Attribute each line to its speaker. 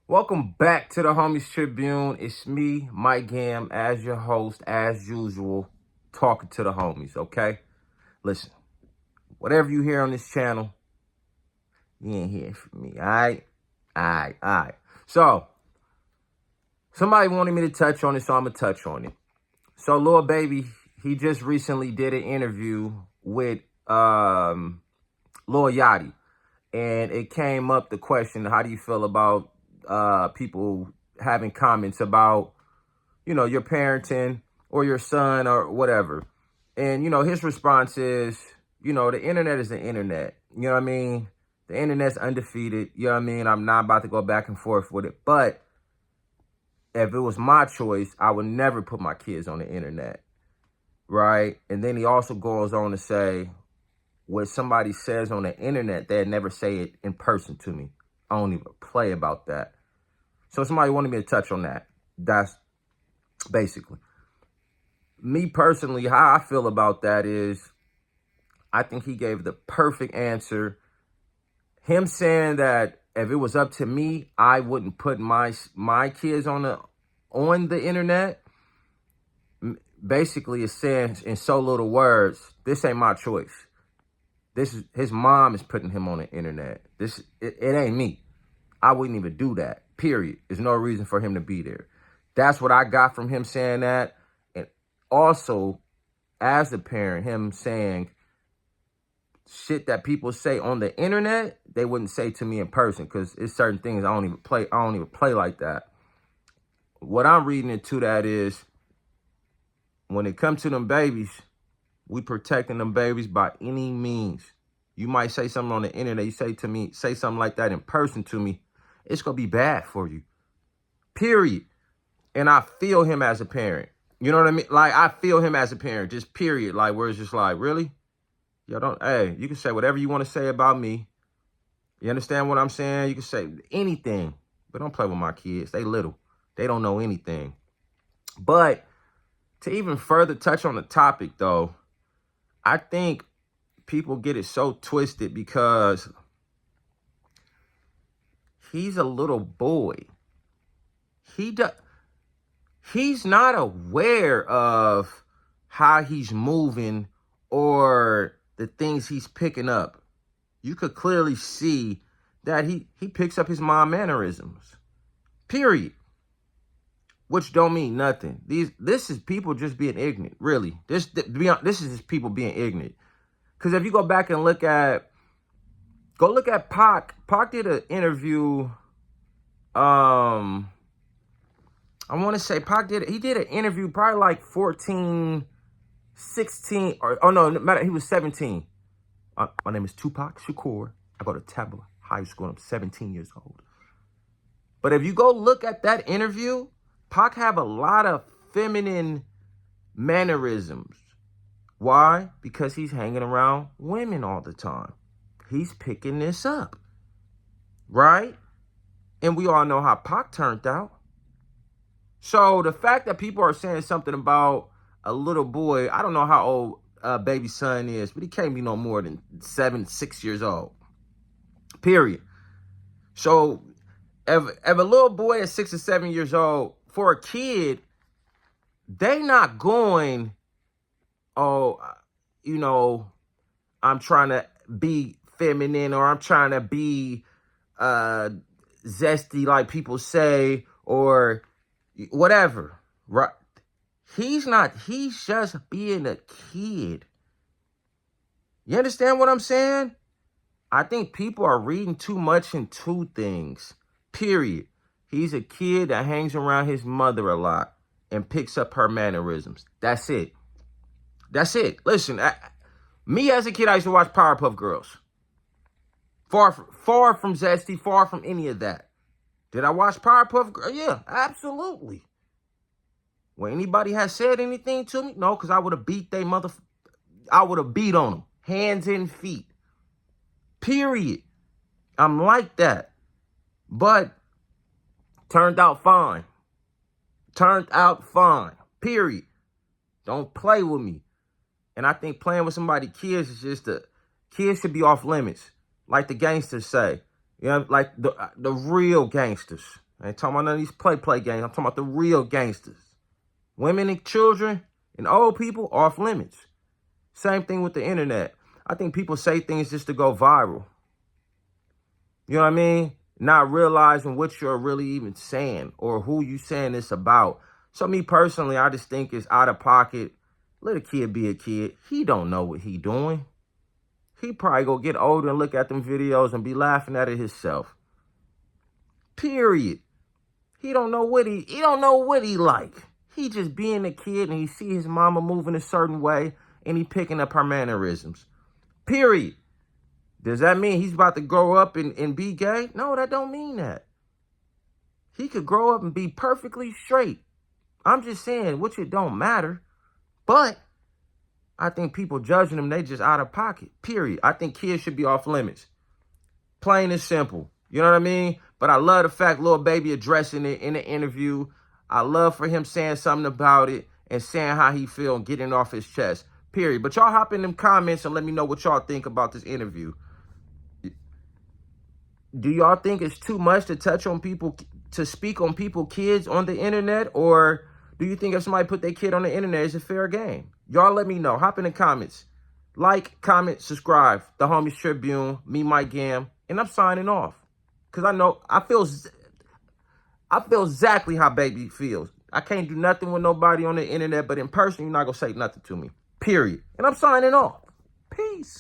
Speaker 1: Welcome back to the Homies Tribune. It's me, Mike Gam, as your host, as usual, talking to the homies, okay? Listen, whatever you hear on this channel, you ain't hearing from me, all right? All right, all right. So, somebody wanted me to touch on it, so I'm going to touch on it. So, Lil Baby, he just recently did an interview with Lil Yachty, and it came up the question, how do you feel about people having comments about, your parenting or your son or whatever. And, his response is, the internet is the internet. You know what I mean? The internet's undefeated. You know what I mean? I'm not about to go back and forth with it. But if it was my choice, I would never put my kids on the internet. Right? And then he also goes on to say, what somebody says on the internet, they'd never say it in person to me. I don't even play about that. So somebody wanted me to touch on that. That's basically. Me personally, how I feel about that is, I think he gave the perfect answer. Him saying that if it was up to me, I wouldn't put my kids on the internet. Basically, it's saying in so little words, this ain't my choice. This is his mom is putting him on the internet. It ain't me. I wouldn't even do that. Period. There's no reason for him to be there. That's what I got from him saying that. And also, as a parent, him saying shit that people say on the internet, they wouldn't say to me in person, because it's certain things I don't even play like that. What I'm reading into that is, when it comes to them babies, we protecting them babies by any means. You might say something on the internet, you say something like that in person to me, it's going to be bad for you. Period. And I feel him as a parent. You know what I mean? Like, I feel him as a parent, just period. Like, where it's just like, really? You can say whatever you want to say about me. You understand what I'm saying? You can say anything, but don't play with my kids. They little. They don't know anything. But to even further touch on the topic, though, I think people get it so twisted because he's a little boy. He's not aware of how he's moving or the things he's picking up. You could clearly see that he picks up his mom mannerisms. Period. Which don't mean nothing. This is people just being ignorant, really. This is just people being ignorant. Because if you go back and look at Pac. Pac did an interview. I want to say Pac did an interview probably like 14, 16, he was 17. My name is Tupac Shakur. I go to Tabla High School. I'm 17 years old. But if you go look at that interview, Pac have a lot of feminine mannerisms. Why? Because he's hanging around women all the time. He's picking this up. Right? And we all know how Pac turned out. So the fact that people are saying something about a little boy, I don't know how old Baby's son is, but he can't be no more than 6 years old. Period. So if a little boy is 6 or 7 years old, for a kid, they not going, I'm trying to be feminine, or I'm trying to be zesty like people say, or whatever, right? He's just being a kid. You understand what I'm saying? I think people are reading too much into things, period. He's a kid that hangs around his mother a lot and picks up her mannerisms. That's it. Listen, me as a kid, I used to watch Powerpuff Girls. Far from zesty, far from any of that. Did I watch Powerpuff Girls? Yeah, absolutely. When anybody has said anything to me, no, because I would have beat I would have beat on them, hands and feet. Period. I'm like that. But turned out fine. Period. Don't play with me. And I think playing with somebody's kids is just kids should be off limits. Like the gangsters say. You know, like the real gangsters. I ain't talking about none of these play games. I'm talking about the real gangsters. Women and children and old people off limits. Same thing with the internet. I think people say things just to go viral. You know what I mean? Not realizing what you're really even saying or who you saying this about. So me personally, I just think it's out of pocket. Let a kid be a kid. He don't know what he doing. He probably go get older and look at them videos and be laughing at it himself. Period. He don't know what he like. He just being a kid and he see his mama moving a certain way and he picking up her mannerisms. Period. Does that mean he's about to grow up and be gay? No, that don't mean that. He could grow up and be perfectly straight. I'm just saying, which it don't matter. But I think people judging him, they just out of pocket. Period. I think kids should be off limits. Plain and simple. You know what I mean? But I love the fact Lil Baby addressing it in the interview. I love for him saying something about it and saying how he feel and getting off his chest. Period. But y'all hop in them comments and let me know what y'all think about this interview. Do y'all think it's too much to touch on people, to speak on people's kids on the internet? Or do you think if somebody put their kid on the internet, it's a fair game? Y'all let me know. Hop in the comments. Like, comment, subscribe. The Homies Tribune, me, Mike Gam, and I'm signing off. Because I feel exactly how Baby feels. I can't do nothing with nobody on the internet, but in person, you're not going to say nothing to me. Period. And I'm signing off. Peace.